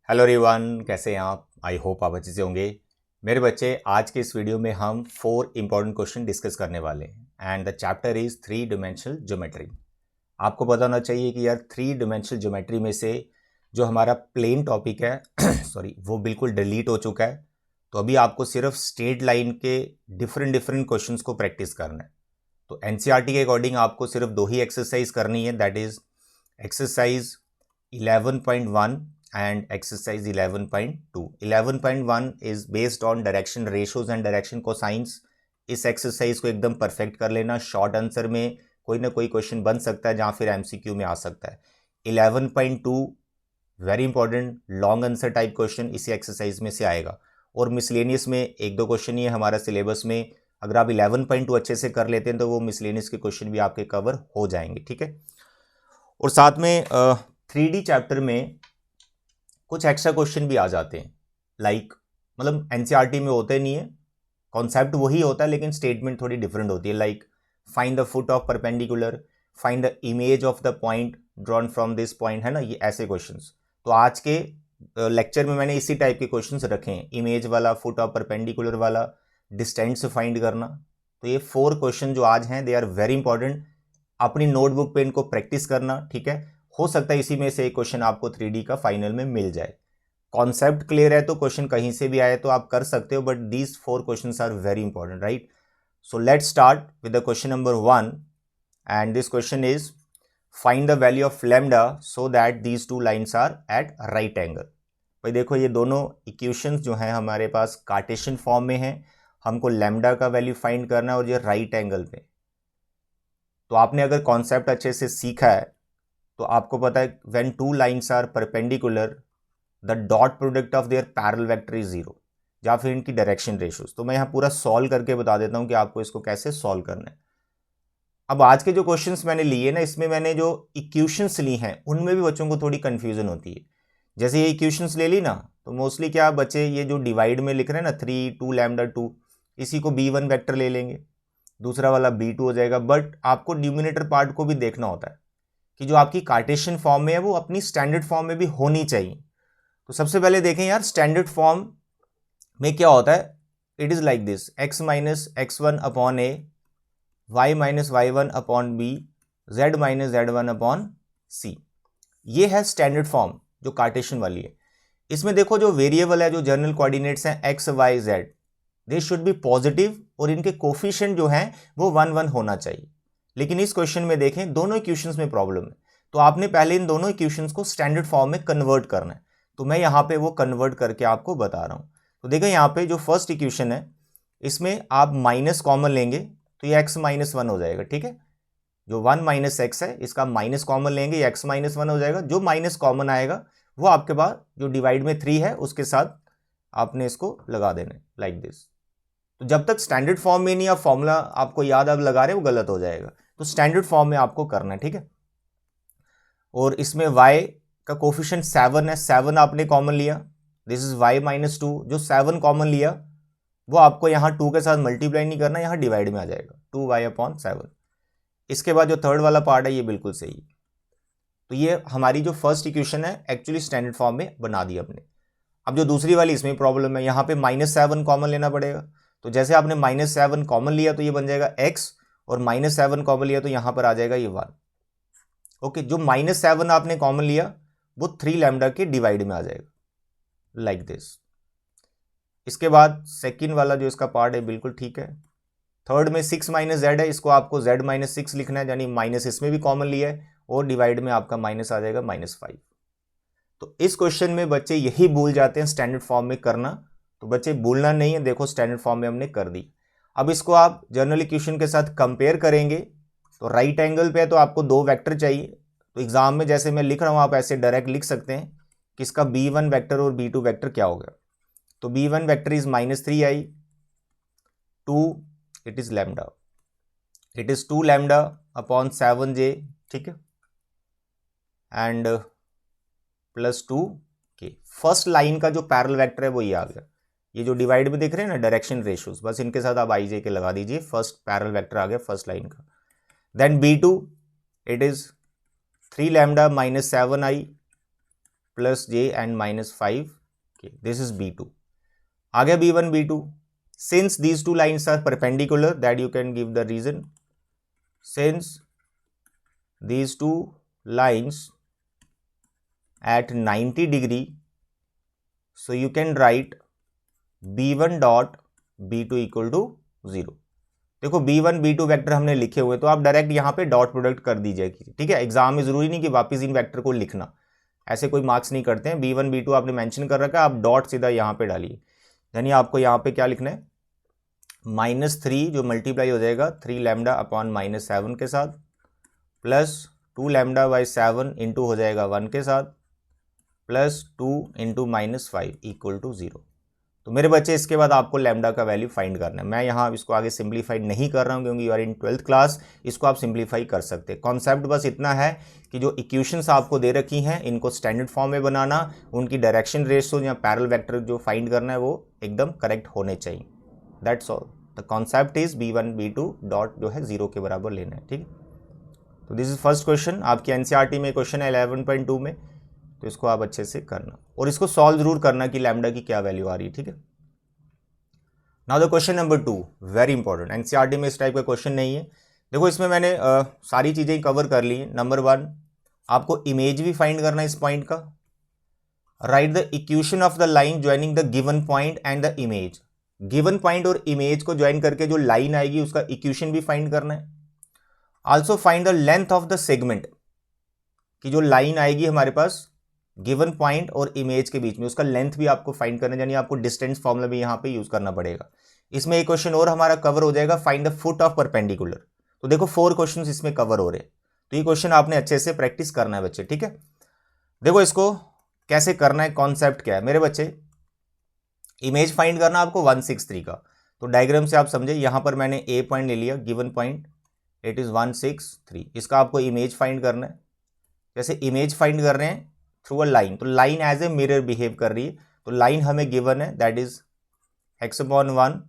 Hello everyone, कैसे हैं आप? आई होप आप अच्छे से होंगे। मेरे बच्चे, आज के इस वीडियो में हम 4 इंपॉर्टेंट क्वेश्चन डिस्कस करने वाले हैं and the chapter is 3 dimensional geometry. आपको पता होना चाहिए कि यार 3 डायमेंशनल ज्योमेट्री में से जो हमारा प्लेन टॉपिक है सॉरी, वो बिल्कुल डिलीट हो चुका है। तो अभी आपको सिर्फ स्ट्रेट लाइन के डिफरेंट डिफरेंट क्वेश्चन को प्रैक्टिस करना है। तो एनसीईआरटी के अकॉर्डिंग आपको सिर्फ 2 ही एक्सरसाइज करनी है, that is exercise 11.1 and exercise 11.2. 11.1 is based on direction ratios and direction cosines। इस एक्सरसाइज को एकदम परफेक्ट कर लेना। शॉर्ट आंसर में कोई ना कोई क्वेश्चन बन सकता है जहाँ फिर एमसीक्यू में आ सकता है। 11.2 very important long answer type question इसी एक्सरसाइज में से आएगा। और मिसलेनियस में 1-2 क्वेश्चन ही है हमारा सिलेबस में। अगर आप 11.2 अच्छे से कर लेते हैं तो वो मिसलेनियस के क्वेश्चन भी आपके कवर हो जाएंगे, ठीक है। और साथ में 3D चैप्टर में कुछ एक्स्ट्रा क्वेश्चन भी आ जाते हैं, लाइक मतलब एनसीईआरटी में होते नहीं है, कॉन्सेप्ट वही होता है लेकिन स्टेटमेंट थोड़ी डिफरेंट होती है। Like find the foot of perpendicular, find the image of the point drawn from this point, है ना, ये ऐसे क्वेश्चंस। तो आज के लेक्चर में मैंने इसी टाइप के क्वेश्चंस रखे हैं, इमेज वाला, फुट ऑफ परपेंडिकुलर वाला, डिस्टेंस फाइंड करना। तो ये 4 क्वेश्चन जो आज हैं दे आर वेरी इंपॉर्टेंट। अपनी नोटबुक पे इनको प्रैक्टिस करना, ठीक है। हो सकता है इसी में से एक क्वेश्चन आपको 3D का फाइनल में मिल जाए। कॉन्सेप्ट क्लियर है तो क्वेश्चन कहीं से भी आए तो आप कर सकते हो, but these 4 questions are very important, right. So let's start with the question number 1 and this question is find the value of lambda so that these 2 lines are at right angle. भाई देखो, ये दोनों equations जो हैं हमारे पास Cartesian form में हैं। हमको लैम्डा का वैल्यू फाइंड करना है और ये राइट एंगल पे। तो आपने अगर कॉन्सेप्ट अच्छे से सीखा है तो आपको पता है when 2 lines are perpendicular the dot product of their parallel vector is 0, या फिर इनकी डायरेक्शन रेशियोज। तो मैं यहाँ पूरा सॉल्व करके बता देता हूँ कि आपको इसको कैसे सॉल्व करना है। अब आज के जो क्वेश्चंस मैंने लिए ना, इसमें मैंने जो इक्वेशंस ली हैं उनमें भी बच्चों को थोड़ी कंफ्यूजन होती है। जैसे ये इक्वेशंस ले ली ना, तो मोस्टली क्या बच्चे ये जो डिवाइड में लिख रहे हैं ना 3 2 लैम्डा 2, इसी को b1 वेक्टर ले लेंगे, दूसरा वाला b2 हो जाएगा। बट आपको न्यूमिनेटर पार्ट को भी देखना होता है कि जो आपकी कार्टेशियन फॉर्म में है वो अपनी स्टैंडर्ड फॉर्म में भी होनी चाहिए। तो सबसे पहले देखें यार, स्टैंडर्ड फॉर्म में क्या होता है। It is like this, x minus x1 upon a, y minus y1 upon b, z minus z1 upon c। ये है स्टैंडर्ड फॉर्म जो कार्टेशियन वाली है। इसमें देखो जो वेरिएबल है, जो जनरल कोऑर्डिनेट्स हैं x y z, they should be positive और इनके कोफिशिएंट जो हैं वो 1 1 होना चाहिए। लेकिन इस क्वेश्चन में देखें दोनों इक्वेशंस में प्रॉब्लम है। तो आपने पहले इन दोनों इक्वेशंस को स्टैंडर्ड फॉर्म में कन्वर्ट करना है। तो मैं यहाँ पे वो कन्वर्ट करके आपको बता रहा हूँ। तो देखो यहाँ पे जो फर्स्ट इक्वेशन है इसमें आप माइनस कॉमन लेंगे तो ये x माइनस 1 हो जाएगा, ठीक है। जो 1 माइनस एक्स है इसका माइनस कॉमन लेंगे, ये x माइनस 1 हो जाएगा। जो माइनस कॉमन आएगा वो आपके पास जो डिवाइड में 3 है उसके साथ आपने इसको लगा देना है, लाइक दिस। तो जब तक स्टैंडर्ड फॉर्म में नहीं आप फॉर्मूला आपको याद आप लगा रहे हो, वो गलत हो जाएगा। तो स्टैंडर्ड फॉर्म में आपको करना है, ठीक है। और इसमें y का कोफिशिएंट 7 है, 7 आपने कॉमन लिया, दिस इज y माइनस 2। जो 7 कॉमन लिया वो आपको यहाँ 2 के साथ मल्टीप्लाई नहीं करना, यहाँ डिवाइड में आ जाएगा 2y अपॉन 7। इसके बाद जो थर्ड वाला पार्ट है ये बिल्कुल सही है। तो ये हमारी जो फर्स्ट इक्वेशन है एक्चुअली स्टैंडर्ड फॉर्म में बना दी हमने। अब जो दूसरी वाली इसमें प्रॉब्लम है, यहाँ पे -7 कॉमन लेना पड़ेगा। तो जैसे आपने -7 कॉमन लिया तो ये बन जाएगा x, और -7 कॉमन लिया तो यहाँ पर आ जाएगा ये 1। ओके, जो -7 आपने कॉमन लिया वो 3 लैम्डा के डिवाइड में आ जाएगा, लाइक दिस। इसके बाद सेकेंड वाला जो इसका पार्ट है बिल्कुल ठीक है। थर्ड में 6 माइनस जेड है, इसको आपको z माइनस 6 लिखना है, यानी माइनस इसमें भी कॉमन लिया है और डिवाइड में आपका माइनस आ जाएगा -5। तो इस क्वेश्चन में बच्चे यही भूल जाते हैं स्टैंडर्ड फॉर्म में करना। तो बच्चे भूलना नहीं है, देखो स्टैंडर्ड फॉर्म में हमने कर दी। अब इसको आप जनरल इक्वेशन के साथ कंपेयर करेंगे तो राइट एंगल पे है तो आपको 2 वेक्टर चाहिए। तो एग्जाम में जैसे मैं लिख रहा हूँ आप ऐसे डायरेक्ट लिख सकते हैं कि इसका b1 वेक्टर और b2 वेक्टर क्या होगा। तो b1 vector is -3i, 2 it is lambda, it is 2 lambda upon 7j, ठीक है, एंड +2 के। फर्स्ट लाइन का जो पैरेलल वेक्टर है वो ये आ गया। ये जो डिवाइड में देख रहे हैं ना डायरेक्शन रेशियोज, बस इनके साथ आप i j के लगा दीजिए। फर्स्ट पैरेलल वेक्टर आ गया फर्स्ट लाइन का। Then b2 it is 3 lambda -7i plus J and minus 5k, this is B2. आ गया B1 B2. Since these two lines are perpendicular that you can give the reason. Since these two lines at 90 degree, so you can write b1 dot b2 equal to 0. देखो b1 b2 vector हमने लिखे हुए, तो आप direct यहाँ पे dot product कर दीजिए, ठीक है. एग्जाम में जरूरी नहीं कि वापस इन वेक्टर को लिखना, ऐसे कोई मार्क्स नहीं करते हैं. b1 b2 आपने मेंशन कर रखा है, आप डॉट सीधा यहाँ पे डालिए. यानी आपको यहाँ पे क्या लिखना है, -3 जो मल्टीप्लाई हो जाएगा 3 लैम्डा अपॉन -7 के साथ, प्लस 2 लैम्डा बाई 7 इंटू हो जाएगा 1 के साथ, प्लस 2 इंटू -5 इक्वल टू 0. तो मेरे बच्चे इसके बाद आपको लैम्डा का वैल्यू फाइंड करना है. मैं यहाँ इसको आगे सिंप्लीफाइड नहीं कर रहा हूँ क्योंकि you are in 12th class, इसको आप सिंप्लीफाई कर सकते हैं. कॉन्सेप्ट बस इतना है कि जो इक्वेशंस आपको दे रखी हैं इनको स्टैंडर्ड फॉर्म में बनाना, उनकी डायरेक्शन रेशो या पैरेलल वेक्टर जो फाइंड करना है वो एकदम करेक्ट होने चाहिए. That's all. The concept is b1 b2 dot जो है 0 के बराबर लेना है, ठीक है. तो दिस इज फर्स्ट क्वेश्चन. आपकी एनसीईआरटी में क्वेश्चन है 11.2 में, तो इसको आप अच्छे से करना और इसको सॉल्व जरूर करना कि लैम्डा की क्या वैल्यू आ रही है, ठीक है. Now the question number 2, very important. NCERT में इस टाइप का क्वेश्चन नहीं है. देखो इसमें मैंने सारी चीज़ें कवर कर ली हैं. नंबर 1, आपको इमेज भी फाइंड करना है इस पॉइंट का. Right the equation of the line joining the given point and the image. Given point और इमेज को ज्वाइन करके जो लाइन आएगी उसका इक्वेशन भी फाइंड करना है. Also find the length of the segment, कि जो लाइन आएगी हमारे पास गिवन पॉइंट और इमेज के बीच में, उसका लेंथ भी आपको फाइंड करना है, यानी आपको डिस्टेंस फॉर्मूला भी यहाँ पे यूज करना पड़ेगा. इसमें एक क्वेश्चन और हमारा कवर हो जाएगा, find the foot of perpendicular. तो देखो 4 क्वेश्चन इसमें कवर हो रहे हैं, तो ये क्वेश्चन आपने अच्छे से प्रैक्टिस करना है बच्चे, ठीक है. देखो इसको कैसे करना है, कॉन्सेप्ट क्या है मेरे बच्चे. इमेज फाइंड करना आपको 163 का. तो डायग्राम से आप समझे, यहां पर मैंने ए पॉइंट ले लिया, गिवन पॉइंट इट इज 163. इसका आपको इमेज फाइंड करना है. जैसे इमेज फाइंड कर रहे हैं थ्रू अ लाइन, तो line as a mirror behave कर रही है. तो लाइन हमें गिवन है, that is x/1,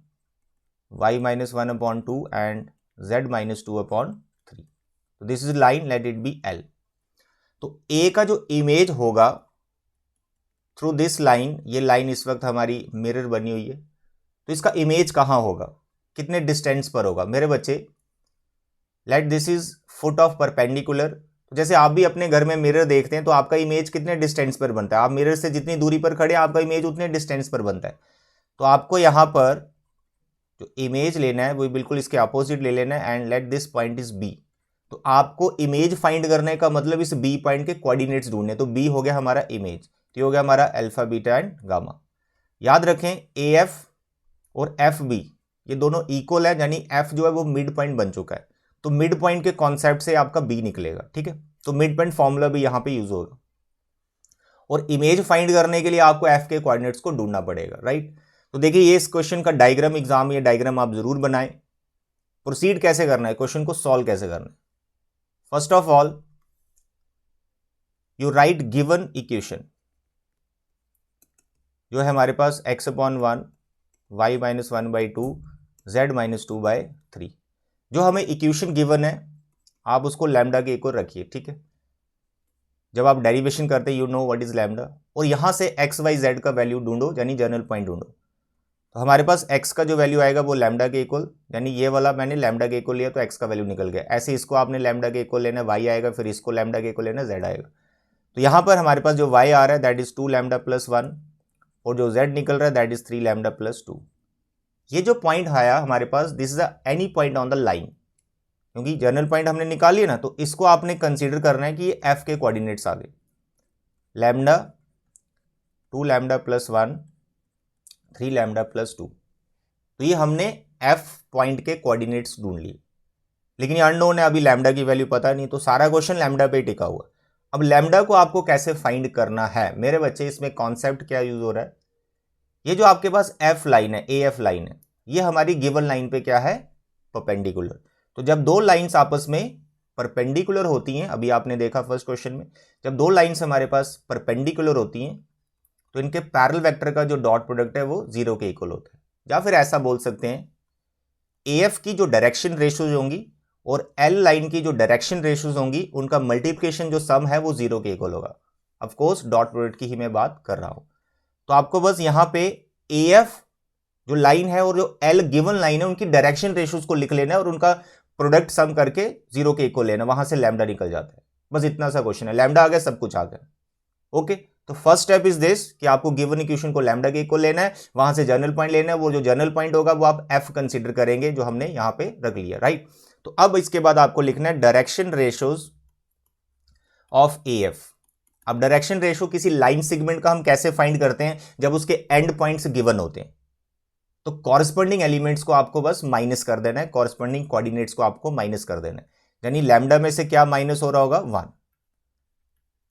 y-1/2 and z-2/3. तो this is line, let it be L. तो A का जो इमेज होगा थ्रू दिस लाइन, ये लाइन इस वक्त हमारी मिरर बनी हुई है, तो इसका इमेज कहाँ होगा, कितने डिस्टेंस पर होगा मेरे बच्चे. Let this is foot of perpendicular. तो जैसे आप भी अपने घर में मिरर देखते हैं तो आपका इमेज कितने डिस्टेंस पर बनता है, आप मिरर से जितनी दूरी पर खड़े आपका इमेज उतने डिस्टेंस पर बनता है. तो आपको यहाँ पर जो इमेज लेना है वो बिल्कुल इसके अपोजिट ले लेना है, and let this point is B. तो आपको इमेज फाइंड करने का मतलब इस B पॉइंट के कोऑर्डिनेट्स ढूंढने. तो B हो गया हमारा इमेज, तो ये हो गया हमारा अल्फा बीटा एंड गामा. याद रखें AF और FB ये दोनों इक्वल है, यानी F जो है वो मिड पॉइंट बन चुका है. तो मिड पॉइंट के कॉन्सेप्ट से आपका B निकलेगा, ठीक है. तो मिड पॉइंट फॉर्मूला भी यहां पे यूज होगा. और इमेज फाइंड करने के लिए आपको F के कोऑर्डिनेट्स को ढूंढना पड़ेगा, राइट. तो देखिए ये इस क्वेश्चन का डायग्राम, एग्जाम ये डायग्राम आप जरूर बनाएं. प्रोसीड कैसे करना है, क्वेश्चन को सॉल्व कैसे करना है. First of all you right given equation जो है हमारे पास x/1, y-1/2, z-2/3. जो हमें इक्वेशन गिवन है आप उसको लैम्डा के इक्वल रखिए, ठीक है. जब आप डेरिवेशन करते हैं you know what is lambda, और यहां से x y z का वैल्यू ढूंढो, यानी जनरल पॉइंट ढूंढो. तो हमारे पास x का जो वैल्यू आएगा वो लैम्डा के इक्वल, यानी ये वाला मैंने लैम्डा के इक्वल लिया तो x का वैल्यू निकल गया. ऐसे इसको आपने लैम्डा के इक्वल लेना, y आएगा, फिर इसको लैम्डा के इक्वल लेना, z आएगा. तो यहाँ पर हमारे पास जो y आ रहा है दैट इज 2 लैम्डा प्लस 1, और जो z निकल रहा है दैट इज 3 लैम्डा प्लस 2. ये जो पॉइंट आया हमारे पास, this is any point on the line, क्योंकि जनरल पॉइंट हमने निकाल लिया ना, तो इसको आपने कंसीडर करना है कि ये f के कोऑर्डिनेट्स आ गए. Lambda 2 lambda plus 1, 3 lambda plus 2. तो ये हमने f पॉइंट के कोऑर्डिनेट्स ढूंढ लिए, लेकिन ये अननोन है, अभी लैम्डा की वैल्यू पता नहीं, तो सारा क्वेश्चन लैम्डा पे टिका हुआ. अब लैम्डा को आपको कैसे फाइंड करना है मेरे बच्चे, इसमें कॉन्सेप्ट क्या यूज हो रहा है. ये जो आपके पास f लाइन है, AF लाइन है, ये हमारी गिवन लाइन पे क्या है, परपेंडिकुलर. तो जब दो लाइंस आपस में परपेंडिकुलर होती हैं, अभी आपने देखा फर्स्ट क्वेश्चन में, जब दो लाइंस हमारे पास परपेंडिकुलर होती हैं तो इनके पैरेलल वेक्टर का जो डॉट प्रोडक्ट है वो 0 के इक्वल होता है. या फिर ऐसा बोल सकते हैं AF की जो डायरेक्शन रेशियोज होंगी और L लाइन की जो डायरेक्शन रेशियोज होंगी, उनका मल्टीप्लिकेशन जो सम है वो 0 के इक्वल होगा. ऑफ कोर्स डॉट प्रोडक्ट की ही मैं बात कर रहा हूं। तो आपको बस यहां पे AF जो लाइन है और जो L गिवन लाइन है उनकी डायरेक्शन रेशियोज को लिख लेना है और उनका प्रोडक्ट सम करके 0 के इक्वल लेना, वहां से लैम्डा निकल जाता है। बस इतना सा क्वेश्चन है, लैम्डा आ गया सब कुछ आ गया। ओके, तो फर्स्ट स्टेप इज दिस कि आपको गिवन इक्वेशन को लैम्डा के इक्वल लेना है, वहां से जनरल पॉइंट लेना है, वो जो जनरल पॉइंट होगा वो आप F कंसीडर करेंगे जो हमने यहां पे रख लिया, राइट। तो अब इसके बाद आपको लिखना है डायरेक्शन रेशियोज ऑफ AF। अब डायरेक्शन रेशियो किसी लाइन सेगमेंट का हम कैसे फाइंड करते हैं, जब उसके एंड पॉइंट्स गिवन होते हैं तो कॉरस्पॉन्डिंग एलिमेंट्स को आपको बस माइनस कर देना है, कॉरस्पॉन्डिंग कोऑर्डिनेट्स को आपको माइनस कर देना है। यानी लैम्डा में से क्या माइनस हो रहा होगा 1,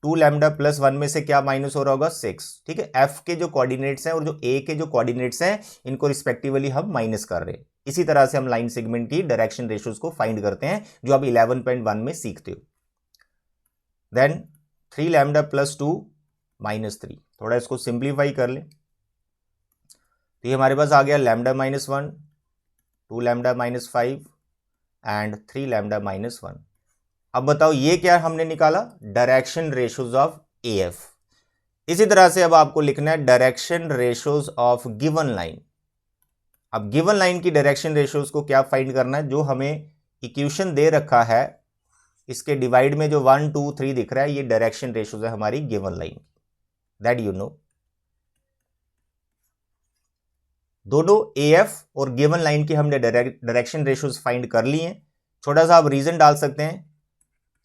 2 लैम्डा प्लस 1 में से क्या माइनस हो रहा होगा 6, ठीक है। F के जो कोऑर्डिनेट्स हैं और जो A के जो कोऑर्डिनेट्स हैं इनको रिस्पेक्टिवली हम माइनस कर रहे हैं। इसी तरह से हम लाइन सेगमेंट की डायरेक्शन रेशियोज को फाइंड करते हैं जो आप 11.1 में सीखते हो। देन 3 लैम्डा प्लस 2 माइनस 3, थोड़ा इसको सिंप्लीफाई कर ले तो ये हमारे पास आ गया लैम्डा -1, 2 लैम्डा -5 एंड 3 लैम्डा -1। अब बताओ ये क्या हमने निकाला, डायरेक्शन रेशियोज ऑफ AF। इसी तरह से अब आपको लिखना है direction ratios of given line. अब गिवन लाइन की डायरेक्शन रेशियोज को क्या फाइंड करना है, जो हमें इक्वेशन दे रखा है इसके डिवाइड में जो 1 2 3 दिख रहा है ये डायरेक्शन रेशियोज है हमारी given line, that you no. दोनों AF और गिवन लाइन की हमने डायरेक्शन रेशियोज फाइंड कर ली हैं। छोटा सा आप रीजन डाल सकते हैं,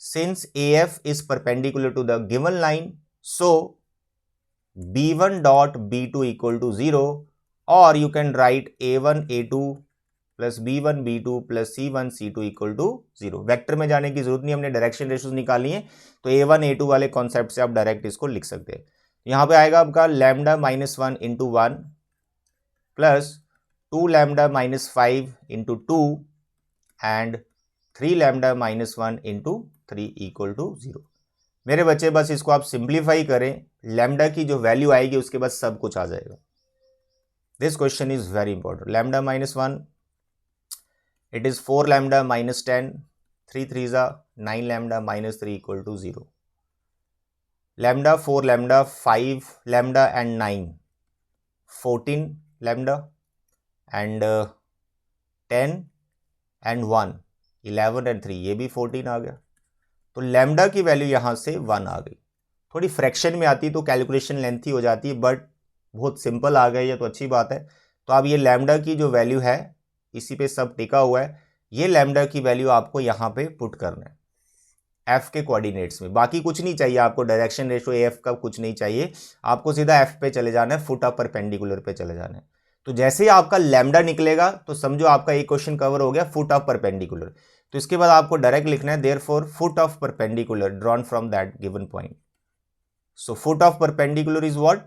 since AF is perpendicular to the given line so B1 dot B2 equal to 0, और you can write A1 A2 plus B1 B2 plus C1 C2 equal to 0। Vector में जाने की जरूरत नहीं, हमने डायरेक्शन रेशियोज निकाली है तो A1 A2 वाले कॉन्सेप्ट से आप डायरेक्ट इसको लिख सकते हैं। यहां पे आएगा आपका lambda -1 into 1 plus 2 lambda -5 into 2 and 3 lambda -1 into 3 equal to 0। मेरे बच्चे बस इसको आप सिंप्लीफाई करें, लैम्डा की जो वैल्यू आएगी उसके बाद सब कुछ आ जाएगा। This question is very important. Lambda -1 it is 4 lambda -10, 3 3 9 lambda -3 equal to 0। Lambda 4 lambda 5 lambda and 9 14 lambda and 10 and 1 11 and 3 ये भी 14 आ गया। तो लैम्डा की वैल्यू यहां से 1 आ गई। थोड़ी फ्रैक्शन में आती तो कैलकुलेशन लेंथी हो जाती है, बट बहुत सिंपल आ गई है तो अच्छी बात है। तो अब ये लैम्डा की जो वैल्यू है इसी पे सब टिका हुआ है, ये लैम्डा की वैल्यू आपको यहां पे पुट करना है F के कोऑर्डिनेट्स में। बाकी कुछ नहीं चाहिए आपको, डायरेक्शन रेशियो AF का कुछ नहीं चाहिए, आपको सीधा F पे चले जाना है, फुट ऑफ परपेंडिकुलर पे चले जाना है। तो जैसे ही आपका लैम्डा निकलेगा तो समझो आपका एक क्वेश्चन कवर हो गया, फुट ऑफ परपेंडिकुलर। तो इसके बाद आपको डायरेक्ट लिखना है therefore foot of perpendicular drawn from that given point. So foot of perpendicular is what,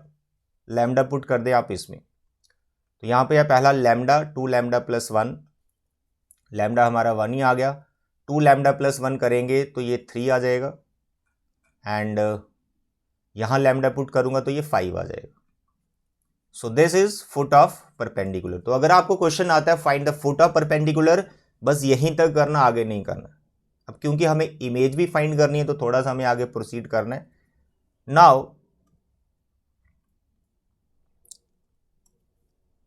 lambda put कर दे आप इसमें। तो यहां पे है पहला लैम्डा 2 लैम्डा प्लस 1, लैम्डा हमारा 1 ही आ गया। 2 लैम्डा प्लस 1 करेंगे तो ये 3 आ जाएगा एंड यहां लैम्डा पुट करूंगा तो ये 5 आ जाएगा। So this is foot of perpendicular. तो अगर आपको क्वेश्चन आता है find the foot of perpendicular, बस यहीं तक करना, आगे नहीं करना। अब क्योंकि हमें इमेज भी फाइंड करनी है तो थोड़ा सा हमें आगे प्रोसीड करना है। नाउ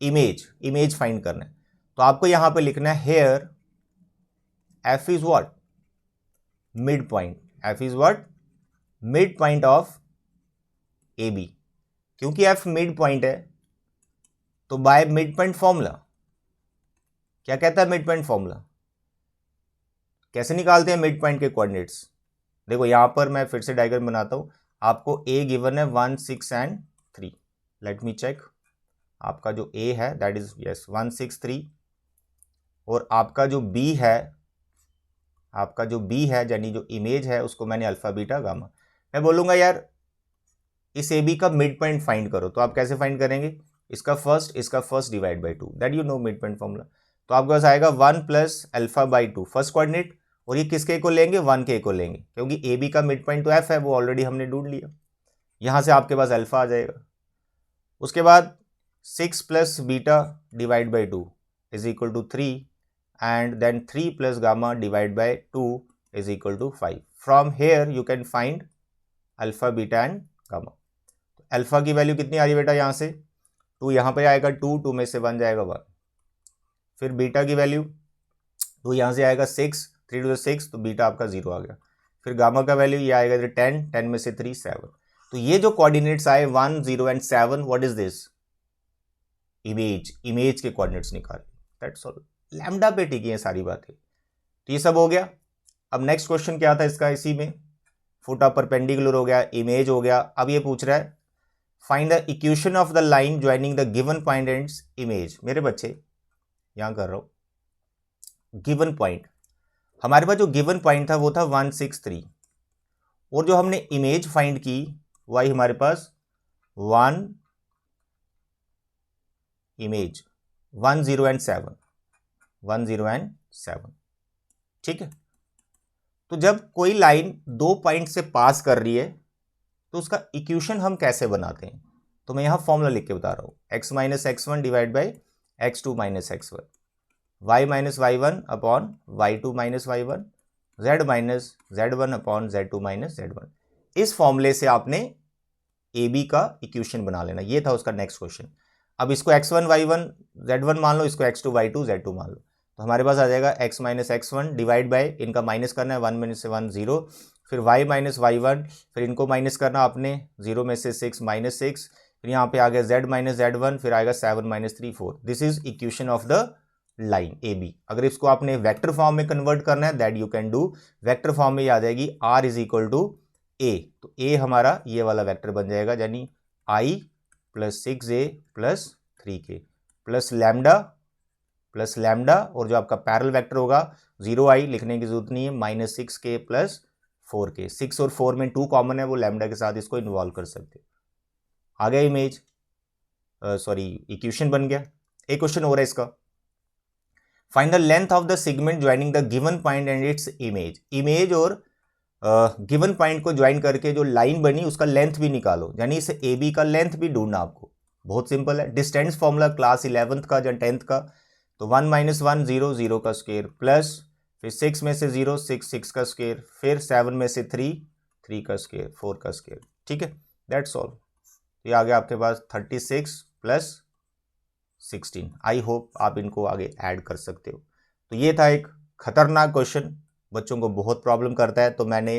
इमेज फाइंड करना है तो आपको यहां पे लिखना है here F is what, mid point. F is what, mid point of AB। क्योंकि F मिड पॉइंट है तो बाय मिड पॉइंट फॉर्मूला, क्या कहता है मिड पॉइंट फॉर्मूला, कैसे निकालते हैं मिड पॉइंट के कोऑर्डिनेट्स। देखो यहां पर मैं फिर से डायग्राम बनाता हूं, आपको A गिवन है 1 6 एंड 3। लेट मी चेक, आपका जो A है दैट इज यस 1 6 3, और आपका जो B है, आपका जो B है यानी जो इमेज है उसको मैंने अल्फा बीटा गामा। मैं बोलूंगा यार इस AB का मिड पॉइंट फाइंड करो, तो आप कैसे फाइंड करेंगे, इसका first divide by 2, that you no mid point formula. तो आपके पास आएगा 1 plus alpha by 2 first coordinate, और ये किसके को लेंगे 1 के को लेंगे, क्योंकि AB का मिड पॉइंट तो F है, वो ऑलरेडी हमने ढूंढ लिया। यहां से आपके पास अल्फा आ जाएगा। उसके बाद 6 plus beta divide by 2 is equal to 3 and then 3 plus gamma divide by 2 is equal to 5। From here you can find alpha beta and gamma. तो अल्फा की वैल्यू कितनी आ रही है बेटा यहाँ से 2, यहाँ पे आएगा 2, 2 में से 1 जाएगा 1। फिर बीटा की वैल्यू 2 यहाँ से आएगा 6, 3 to the 6 तो बीटा आपका 0 आ गया। फिर गामा का वैल्यू ये आएगा 10, 10 में से 3 7। तो ये जो कोऑर्डिनेट्स आए 1, 0 and 7 what is this image के कोऑर्डिनेट्स निकाले, दैट्स ऑल। लैम्डा पे टिकी है सारी बातें। तो ये सब हो गया। अब नेक्स्ट क्वेश्चन क्या था इसका, इसी में फुट ऑफ परपेंडिकुलर हो गया, इमेज हो गया। अब ये पूछ रहा है find the equation of the line joining the given point and image. मेरे बच्चे यहां कर रहा हूं गिवन पॉइंट, हमारे पास जो गिवन पॉइंट था वो था 163 और जो हमने इमेज फाइंड की वही हमारे पास 1 इमेज 1 0 एंड 7 1 0 एंड 7। ठीक है, तो जब कोई लाइन 2 पॉइंट से पास कर रही है तो उसका इक्वेशन हम कैसे बनाते हैं, तो मैं यहां फॉर्मूला लिख के बता रहा हूं x minus x1 divide by x2 minus x1, y minus y1 upon y2 minus y1, z minus z1 upon z2 minus z1। इस फॉर्मूले से आपने ए बी का इक्वेशन बना लेना। ये था उसका नेक्स्ट क्वेश्चन। अब इसको x1 y1 z1 मान लो, इसको x2 y2 z2 मान लो, तो हमारे पास आ जाएगा x minus x1 divide by, इनका माइनस करना है 1 में से 1 0, फिर y माइनस y1, फिर इनको माइनस करना आपने 0 में से 6 माइनस 6, फिर यहाँ पे आ गया z माइनस z1, फिर आएगा 7 minus 3 4। This is equation of the line A B. अगर इसको आपने वेक्टर फॉर्म में कन्वर्ट करना है that you can do. Vector form में आ जाएगी r is equal to A, तो a हमारा ये वाला वेक्टर बन जाएगा, यानी i plus 6a plus 3k plus lambda और जो आपका पैरेलल वेक्टर होगा 0i लिखने की जरूरत नहीं है, माइनस 6k प्लस 4k। 6 और 4 में 2 कॉमन है, वो लैम्डा के साथ इसको इन्वॉल्व कर सकते हो। आ गया इमेज, सॉरी इक्वेशन बन गया। एक क्वेश्चन हो रहा है इसका, find the length of the segment joining the given point and its image. Image और गिवन पॉइंट को ज्वाइन करके जो लाइन बनी उसका लेंथ भी निकालो, यानी इसे ए बी का लेंथ भी ढूंढना आपको। बहुत सिंपल है, डिस्टेंस फॉर्मूला क्लास 11th का या 10th का, तो 1 माइनस 1 0 0 का स्क्वायर प्लस फिर 6 में से 0 6 6 का स्क्वायर, फिर 7 में से 3 3 का स्क्वायर 4 का स्क्वायर। ठीक है, दैट्स ऑल। ये आ गया आपके पास 36 प्लस 16। आई होप आप इनको आगे ऐड कर सकते हो। तो ये था एक खतरनाक क्वेश्चन, बच्चों को बहुत प्रॉब्लम करता है, तो मैंने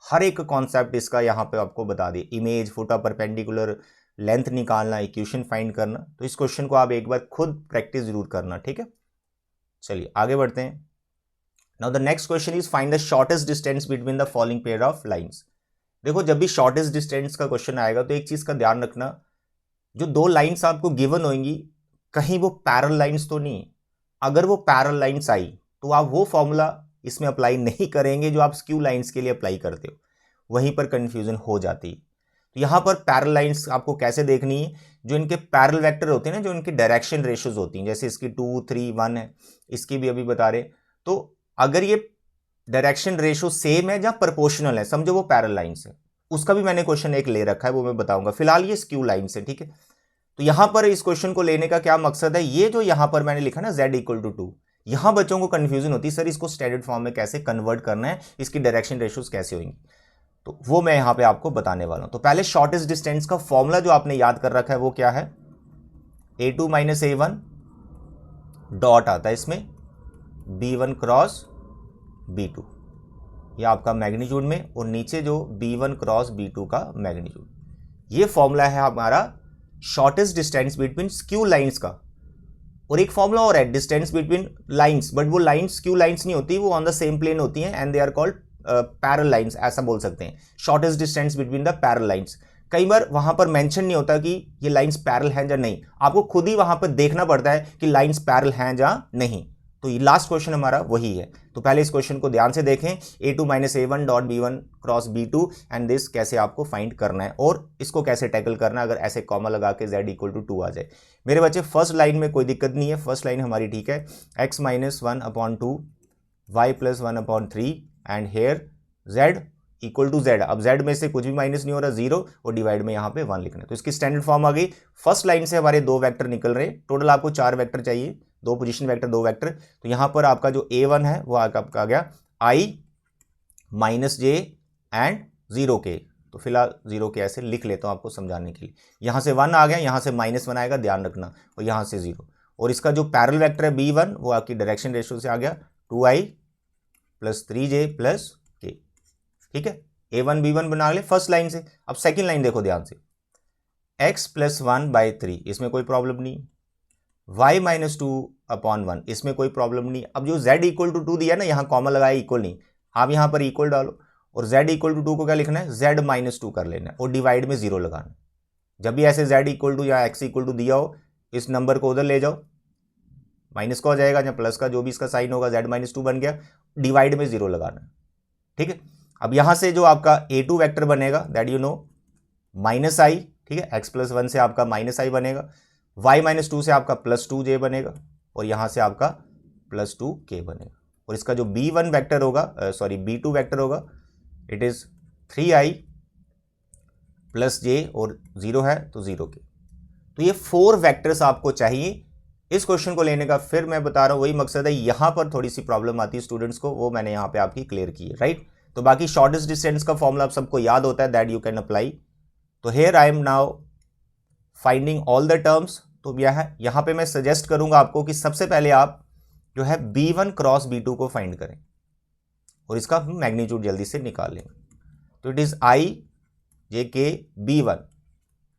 हर एक कॉन्सेप्ट इसका यहाँ पे आपको बता दिया। Image, foot of perpendicular, length निकालना, इक्वेशन फाइंड करना। तो इस क्वेश्चन को आप एक बार खुद प्रैक्टिस जरूर करना। ठीक है, चलिए आगे बढ़ते हैं। Now the next question is find the shortest distance between the following pair of lines. देखो, जब भी शॉर्टेस्ट डिस्टेंस का क्वेश्चन आएगा तो एक चीज का ध्यान रखना, जो 2 लाइंस आपको गिवन होंगी कहीं वो पैरेलल लाइंस तो नहीं। अगर वो पैरेलल लाइंस आई तो आप वो फॉर्मूला इसमें अप्लाई नहीं करेंगे जो आप स्क्यू लाइंस के लिए अप्लाई करते हो, वहीं पर कंफ्यूजन हो जाती है। तो यहां पर पैरेलल लाइंस आपको कैसे देखनी है, जो इनके पैरेलल वेक्टर होते हैं ना, जो इनकी डायरेक्शन रेशियोज होती हैं, जैसे इसकी 2 3 1 है, इसकी भी अभी बता रहे। तो अगर ये डायरेक्शन रेशियो सेम है या प्रोपोर्शनल है, समझो वो पैरेलल लाइंस है। उसका भी मैंने क्वेश्चन एक ले रखा है, वो मैं बताऊंगा। फिलहाल ये स्क्यू लाइंस है। ठीक है, तो यहां पर इस क्वेश्चन को लेने का क्या मकसद है, ये जो यहां पर मैंने लिखा ना z इक्वल टू 2, यहां बच्चों को कंफ्यूजन होती है, सर इसको स्टैंडर्ड फॉर्म में कैसे कन्वर्ट करना है, इसकी डायरेक्शन रेशियोज कैसे होंगी, तो वो मैं यहां पे आपको बताने वाला हूं। तो पहले शॉर्टेस्ट डिस्टेंस का फॉर्मूला जो आपने याद कर रखा है वो क्या है, a2 माइनस a1 डॉट आता है इसमें b1 क्रॉस b2, यह आपका मैग्नीट्यूड में, और नीचे जो b1 क्रॉस b2 का मैग्नीट्यूड। ये फॉर्मूला है हमारा shortest distance between skew lines का। और एक फॉर्मूला और है डिस्टेंस बिटवीन लाइंस, बट वो लाइंस स्क्यू लाइंस नहीं होती, वो ऑन द सेम प्लेन होती हैं and they are called parallel lines, ऐसा बोल सकते हैं। Shortest distance between the parallel lines, कई बार वहां पर मेंशन नहीं होता कि ये लाइंस पैरेलल हैं या नहीं, आपको खुद ही वहां पर देखना पड़ता है कि लाइंस पैरेलल हैं या नहीं। तो ये लास्ट क्वेश्चन हमारा वही है। तो पहले इस क्वेश्चन को ध्यान से देखें, a2 minus a1 dot b1 cross b2 and this कैसे आपको फाइंड करना है और इसको कैसे टैकल करना है अगर ऐसे कॉमा लगा के z इक्वल टू 2 आ जाए। मेरे बच्चे फर्स्ट लाइन में कोई दिक्कत नहीं है, फर्स्ट लाइन हमारी ठीक है, x minus 1 upon 2 y plus 1 upon 3 and here z equal to z। अब z में से कुछ भी माइनस नहीं हो रहा, 0, और डिवाइड में यहाँ पे 1 लिखना है। तो इसकी स्टैंडर्ड फॉर्म आ गई। फर्स्ट लाइन से हमारे 2 वेक्टर निकल रहे हैं, टोटल आपको 4 वेक्टर चाहिए, 2 पोजीशन वेक्टर 2 वेक्टर। तो यहाँ पर आपका जो a1 है वो आपका आ गया i minus j and 0k। तो फिलहाल 0 के ऐसे लिख लेता हूँ आपको समझाने के लिए। यहाँ से 1 आ गया, यहाँ से -1 आएगा, ध्यान रखना, और यहाँ से 0। और इसका जो पैरेलल वेक्टर है B1 वो आपकी डायरेक्शन रेशियो से आ गया 2i + 3j + k। ठीक है, A1 B1 बना ले फर्स्ट लाइन से। अब सेकेंड लाइन देखो ध्यान से, x + 1/3, इसमें कोई प्रॉब्लम नहीं। y - 2/1, इसमें कोई प्रॉब्लम नहीं। अब जो z = 2 दिया ना, यहाँ कॉमन लगाया, इक्वल नहीं, आप यहाँ पर इक्वल डालो, और z = 2 को क्या लिखना है, z - 2 कर लेना है, और डिवाइड में 0 लगाना। जब भी ऐसे z = या x = दिया हो, इस नंबर को उधर ले जाओ, माइनस का हो जाएगा या प्लस का, जो भी इसका साइन होगा, z - 2 बन गया, डिवाइड में 0 लगाना। ठीक है, अब यहां से जो आपका A2 वेक्टर बनेगा, दैट यू नो -i, ठीक है, x + 1 से आपका -i बनेगा, y - 2 से आपका +2j बनेगा, और यहां से आपका +2k बनेगा। और इसका जो B1 वेक्टर होगा, B2 वेक्टर होगा, इट इज 3i + j, और 0 है तो 0k। तो ये 4 वेक्टर्स आपको चाहिए इस क्वेश्चन को लेने का। फिर मैं बता रहा हूं, वही मकसद है, यहां पर थोड़ी सी प्रॉब्लम आती है स्टूडेंट्स को, वो मैंने यहां पे आपकी क्लियर की है, राइट। तो बाकी शॉर्टेस्ट डिस्टेंस का फॉर्मूला आप सबको याद होता है, दैट यू कैन अप्लाई। तो here I am now finding all the terms. तो यह है, यहां पे मैं सजेस्ट करूंगा आपको कि सबसे पहले आप जो है B1 क्रॉस B2 को फाइंड करें, और इसका मैग्नीट्यूड जल्दी से निकाल लेंगे। तो it is I J K B1,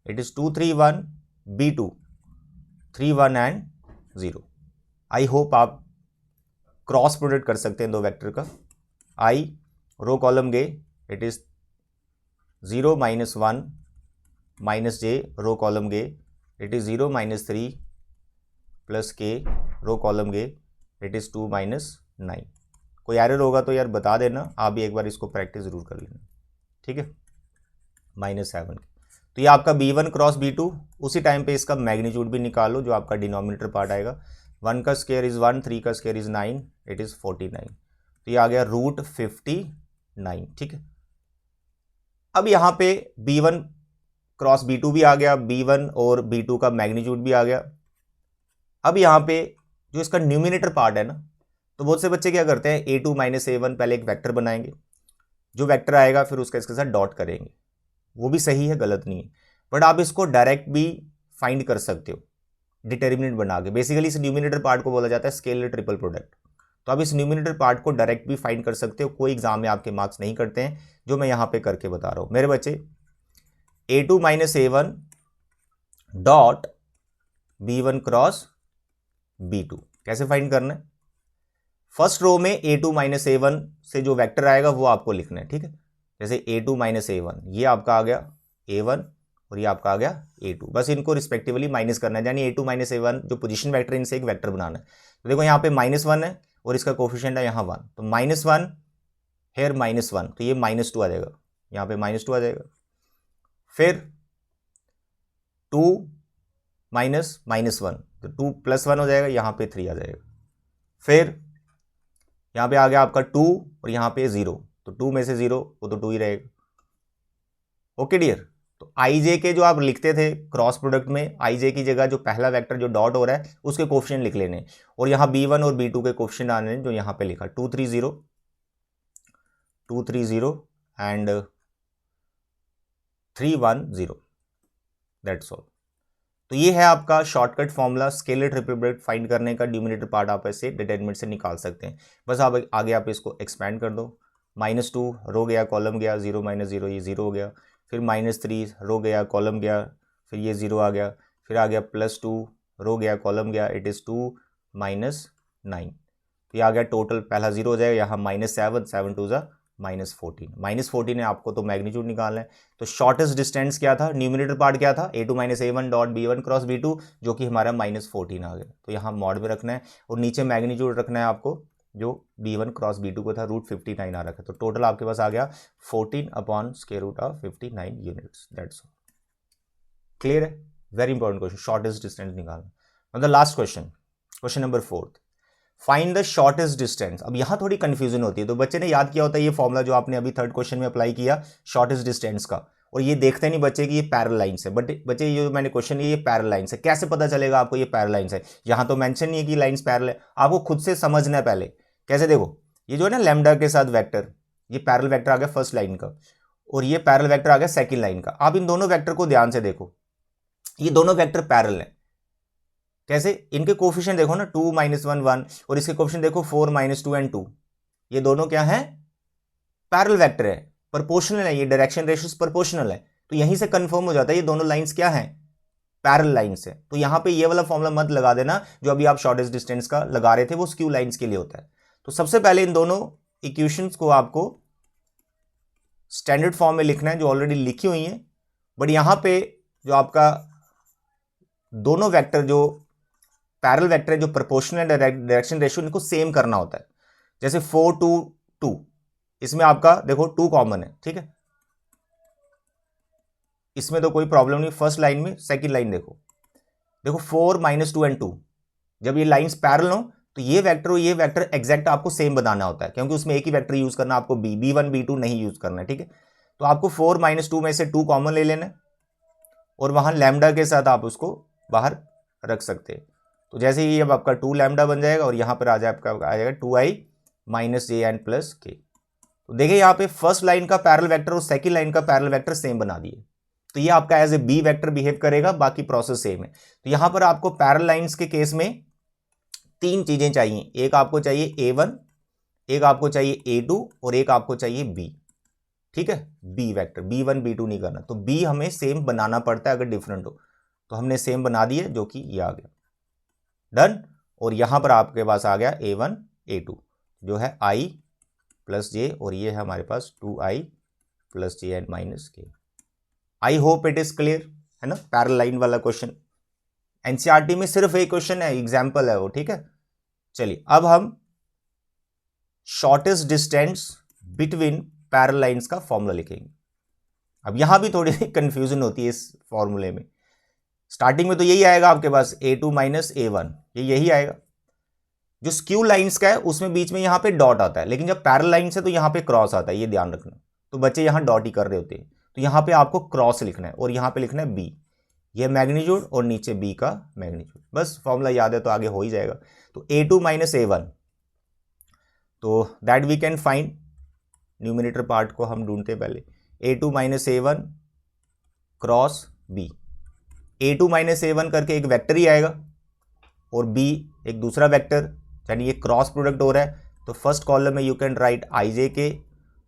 it is 2 3 1 B2 3 1 and 0। I hope आप क्रॉस प्रोडक्ट कर सकते हैं दो वेक्टर का। I रो कॉलम गए, it is 0 - 1 - j, row column गए, it is 0 - 3 + k, row column गए, इट इज 2 - 9। कोई एरर होगा तो यार बता देना, आप भी एक बार इसको प्रैक्टिस जरूर कर लेना, ठीक है। -7। तो ये आपका B1 क्रॉस B2, उसी टाइम पे इसका मैग्नीट्यूड भी निकालो, जो आपका डिनोमिनेटर पार्ट आएगा। 1 का स्क्वायर इज 1, 3 का स्क्वायर इज 9, इट इज 49। तो ये आ गया √59, ठीक है। अब यहाँ पे B1 क्रॉस B2 भी आ गया, B1 और B2 का मैग्नीट्यूड भी आ गया। अब यहाँ पे जो इसका न्यूमिनेटर पार्ट है ना, तो बहुत से बच्चे क्या करते हैं, A2 - A1 पहले एक वेक्टर बनाएंगे, जो वेक्टर आएगा फिर उसका इसके साथ डॉट करेंगे। वो भी सही है, गलत नहीं है, बट आप इसको डायरेक्ट भी फाइंड कर सकते हो डिटर्मिनेंट बना के। बेसिकली इस न्यूमिनेटर पार्ट को बोला जाता है स्केलर ट्रिपल प्रोडक्ट। तो आप इस न्यूमिनेटर पार्ट को डायरेक्ट भी फाइंड कर सकते हो, कोई एग्जाम में आपके मार्क्स नहीं करते हैं, जो मैं यहाँ पे करके बता रहा हूँ मेरे बच्चे। A2 - A1 dot B1 cross B2 कैसे फाइंड करना है? फर्स्ट रो में A2 - A1 से जो वेक्टर आएगा वो आपको लिखना है, ठीक है। जैसे A2 - A1, ये आपका आ गया A1 और ये आपका आ गया A2, बस इनको रिस्पेक्टिवली माइनस करना है, यानी A2 - A1 जो पोजीशन वेक्टर, इनसे एक वेक्टर बनाना है। तो देखो यहाँ पे -1 है और इसका कोफिशिएंट है यहाँ 1, तो -1 हेयर -1, तो ये -2 आ जाएगा, यहाँ पे -2 आ जाएगा। फिर 2 - -1, तो 2 + 1 हो जाएगा, यहाँ पे 3 आ जाएगा। फिर यहाँ पे आ गया आपका 2 और यहाँ पे 0, तो 2 में से 0 वो तो 2 ही रहेगा। ओके डियर, तो आई जे के जो आप लिखते थे क्रॉस प्रोडक्ट में, आई जे की जगह जो पहला वेक्टर जो डॉट हो रहा है उसके कोफिशिएंट लिख लेने, और यहाँ B1 और B2 के कोफिशिएंट आने जो यहाँ पे लिखा 2 3 0 एंड 3 1 0, दैट्स ऑल। तो ये है आपका shortcut formula scalar triple product find करने का। न्यूमिनेटर पार्ट आप ऐसे डिटरमिनेंट से निकाल सकते हैं, बस आप आगे आप इसको एक्सपेंड कर दो। -2 रो गया कॉलम गया, 0 - 0 ये 0 हो गया। फिर -3 रो गया कॉलम गया, फिर ये 0 आ गया। फिर आ गया +2 रो गया कॉलम गया, इट इज़ 2 - 9, तो ये आ गया टोटल, पहला 0 हो जाएगा, यहाँ -7 7 2 -14 -14 है, आपको तो मैग्नीट्यूड निकालना है। तो शॉर्टेस्ट डिस्टेंस क्या था, न्यूमिनेटर पार्ट क्या था, A2 - A1 dot B1 cross B2, जो कि हमारा -14 आ गया। तो यहाँ मॉड में रखना है और नीचे मैग्नीट्यूड रखना है आपको, जो B1 क्रॉस B2 को था √59 आ रखा है। तो टोटल आपके पास आ गया 14/√59 यूनिट्स, दैट्स ऑल। क्लियर है? Very important question, shortest distance निकालना। मतलब last question, question number 4, find the shortest distance. अब यहाँ थोड़ी कंफ्यूजन होती है, तो बच्चे ने याद किया होता है ये फॉर्मूला जो आपने अभी थर्ड क्वेश्चन में अप्लाई किया शॉर्टेस्ट डिस्टेंस का, और ये देखते नहीं बच्चे कि ये पैरेलल लाइंस है। बट बच्चे ये जो मैंने क्वेश्चन है ये पैरेलल लाइंस है, कैसे पता चलेगा आपको ये पैरेलल लाइंस है? यहाँ तो मेंशन नहीं है कि लाइंस पैरेलल है, आपको खुद से समझना है पहले। कैसे? देखो ये जो है ना लैम्डा के साथ वेक्टर, ये पैरेलल वेक्टर आ गया फर्स्ट लाइन का, और ये पैरेलल वेक्टर आ गया सेकंड लाइन का। आप इन दोनों वेक्टर को ध्यान से देखो, ये दोनों वेक्टर पैरेलल हैं। कैसे? इनके कोफिशिएंट देखो ना, 2 -1 1, और इसके कोफिशिएंट देखो 4 -2 एंड 2। ये दोनों क्या है? पैरेलल वेक्टर है, प्रोपोर्शनल है, ये डायरेक्शन रेशियोस प्रोपोर्शनल है। तो यहीं से कंफर्म हो जाता है ये दोनों लाइंस क्या हैं? पैरेलल लाइंस है। तो यहां पे ये वाला फॉर्मूला मत लगा देना जो अभी आप शॉर्टेस्ट डिस्टेंस का लगा रहे थे, वो स्क्यू लाइंस के लिए होता है। तो सबसे पहले इन दोनों इक्वेशंस को आपको स्टैंडर्ड फॉर्म में लिखना है जो ऑलरेडी लिखी हुई है। बट यहां पे जो आपका दोनों वेक्टर जो पैरेलल वेक्टर है, जो प्रोपोर्शनल डायरेक्शन रेशियो, इनको सेम करना होता है। जैसे 4 2 2, इसमें आपका देखो 2 कॉमन है, ठीक है, इसमें तो कोई प्रॉब्लम नहीं। फर्स्ट लाइन में सेकंड लाइन देखो, देखो 4 -2 एंड 2, जब ये लाइंस पैरेलल हो तो ये वेक्टर और ये वेक्टर एग्जैक्ट आपको सेम बनाना होता है, क्योंकि उसमें एक ही वेक्टर यूज करना, आपको b1 b2 नहीं यूज करना है, ठीक है। तो आपको 4 -2 में से 2 कॉमन ले लेना है, और वहां लैम्डा के साथ आप उसको बाहर रख सकते हैं। तो जैसे ही अब आपका 2 लैम्डा बन जाएगा, और यहां पर आ जाएगा 2i - j n + k। तो देखिए यहाँ पे फर्स्ट लाइन का पैरेलल वेक्टर और सेकंड लाइन का पैरेलल वेक्टर सेम बना दिए, तो ये आपका as A B vector behave करेगा, बाकी प्रोसेस सेम है। तो यहां पर आपको पैरेलल लाइंस के केस में 3 चीजें चाहिए, एक आपको चाहिए a1, एक आपको चाहिए a2, और एक आपको चाहिए b, ठीक है, b वेक्टर। b1 b2 नहीं करना, तो b हमें सेम बनाना पड़ता है अगर डिफरेंट हो। तो हमने सेम बना दिए, जो कि ये आ गया, डन। और यहां पर आपके पास आ गया a1 a2 जो है i + j, और ये है हमारे पास 2i + j n - k। I hope it is clear, है ना। पैरेलल लाइन वाला क्वेश्चन एनसीईआरटी में सिर्फ एक क्वेश्चन है, एग्जाम्पल है वो, ठीक है। चलिए अब हम shortest distance between parallel lines का फॉर्मूला लिखेंगे। अब यहां भी थोड़ी कंफ्यूजन होती है इस फॉर्मूले में। स्टार्टिंग में तो यही आएगा आपके पास a2 - a1, यही आएगा। जो स्क्यू लाइंस का है उसमें बीच में यहां पे डॉट आता है, लेकिन जब पैरेलल लाइंस है तो यहां पे क्रॉस आता है, ये ध्यान रखना। तो बच्चे यहां डॉट ही कर रहे होते हैं, तो यहां पे आपको क्रॉस लिखना है, और यहां पे लिखना है b, ये मैग्नीट्यूड और नीचे b का मैग्नीट्यूड। बस फॉर्मूला याद है तो आगे हो ही जाएगा। तो a2 - a1, तो that we can find, numerator part को हम ढूंढते पहले, a2 - a1 cross b। a2 - a1 करके एक वेक्टर ही आएगा, और b एक दूसरा वेक्टर, यानी ये क्रॉस प्रोडक्ट हो रहा है। तो फर्स्ट कॉलम में यू कैन राइट ijk,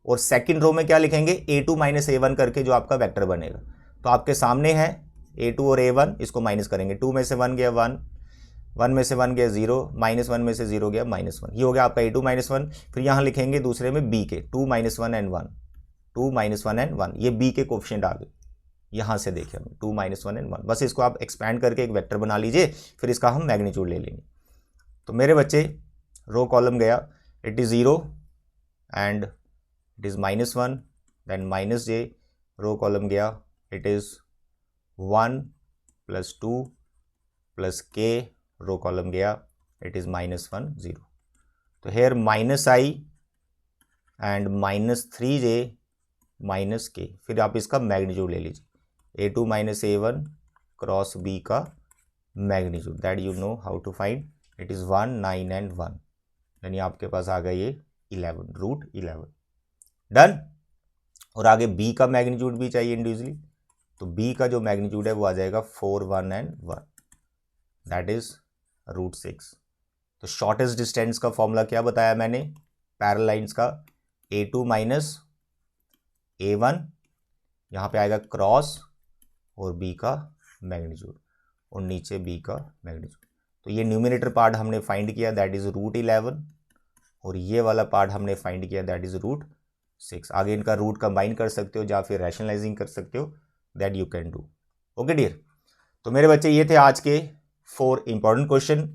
और सेकंड रो में क्या लिखेंगे, a2 - a1 करके जो आपका वेक्टर बनेगा। तो आपके सामने है a2 और a1, इसको माइनस करेंगे, 2 में से 1 गया 1, 1 में से 1 गया 0, -1 में से 0 गया -1, ये हो गया आपका a2 - 1। फिर यहाँ लिखेंगे दूसरे में b के 2 - 1 एंड 1, 2 - 1 एंड 1, ये b के कोफिशिएंट आ गए। यहाँ से देखिए हमें 2 - 1 एंड 1, बस इसको आप एक्सपैंड करके एक वेक्टर बना लीजिए, फिर इसका हम मैग्नीट्यूड ले लेंगे। तो मेरे बच्चे रो कॉलम गया, it is 0 and it is -1, then -j, row column गया, it is 1 + 2 + k, row column गया, इट इज़ -1 0। तो hair -i and -3j -k, फिर आप इसका मैग्नीट्यूड ले लीजिए, a2 - a1 क्रॉस b का magnitude, that you know how to find, it is 1 9 and 1, यानी आपके पास आ गया ये 11, √11, डन। और आगे b का मैग्नीट्यूड भी चाहिए इंडिविजुअली, तो b का जो मैग्नीट्यूड है वो आ जाएगा 4 1 एंड 1, दैट इज √6। तो शॉर्टेस्ट डिस्टेंस का फॉर्मूला क्या बताया मैंने, पैरेलल लाइंस का, a2 - a1, यहाँ पे आएगा क्रॉस और b का मैग्नीट्यूड, और नीचे b का मैग्नीट्यूड। तो ये न्यूमिनेटर पार्ट हमने फाइंड किया, दैट इज √11, और ये वाला पार्ट हमने फाइंड किया, दैट इज √6। आगे इनका रूट कंबाइन कर सकते हो या फिर रैशनलाइजिंग कर सकते हो, that you can do. Okay dear, तो मेरे बच्चे ये थे आज के 4 इंपॉर्टेंट क्वेश्चन।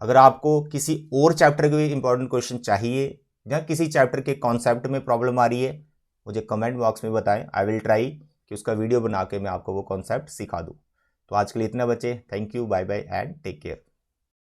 अगर आपको किसी और चैप्टर के इंपॉर्टेंट क्वेश्चन चाहिए या किसी चैप्टर के कॉन्सेप्ट में प्रॉब्लम आ रही है, मुझे कमेंट बॉक्स में बताएं, आई विल ट्राई कि उसका वीडियो बना के मैं आपको वो कॉन्सेप्ट सिखा दूँ। तो आज के लिए इतना बच्चे, thank you, bye bye and take care.